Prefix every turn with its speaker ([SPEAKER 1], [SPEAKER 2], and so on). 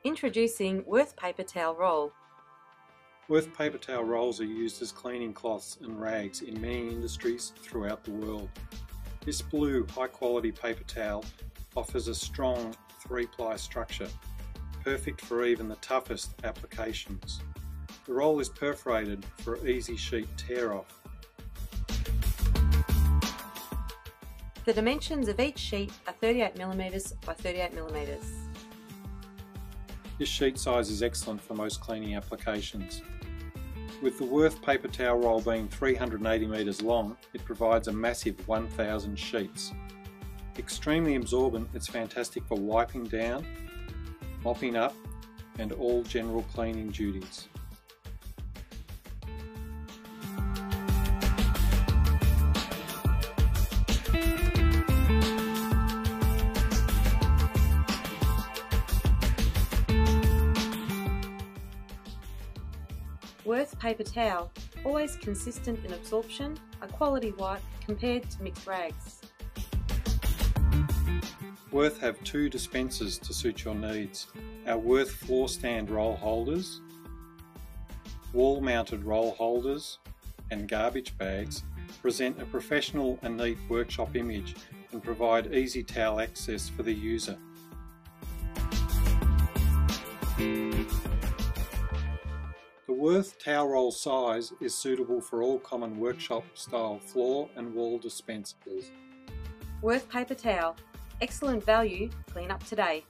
[SPEAKER 1] Introducing Wurth Paper Towel Roll.
[SPEAKER 2] Wurth paper towel rolls are used as cleaning cloths and rags in many industries throughout the world. This blue, high-quality paper towel offers a strong 3-ply structure, perfect for even the toughest applications. The roll is perforated for easy sheet tear-off.
[SPEAKER 1] The dimensions of each sheet are 38mm by 38mm.
[SPEAKER 2] This sheet size is excellent for most cleaning applications. With the Wurth paper towel roll being 380 metres long, it provides a massive 1,000 sheets. Extremely absorbent, it's fantastic for wiping down, mopping up and all general cleaning duties.
[SPEAKER 1] Wurth Paper Towel, always consistent in absorption, a quality wipe compared to mixed rags.
[SPEAKER 2] Wurth have 2 dispensers to suit your needs. Our Wurth floor stand roll holders, wall mounted roll holders and garbage bags present a professional and neat workshop image and provide easy towel access for the user. The Wurth towel roll size is suitable for all common workshop style floor and wall dispensers.
[SPEAKER 1] Wurth Paper Towel, excellent value, clean up today.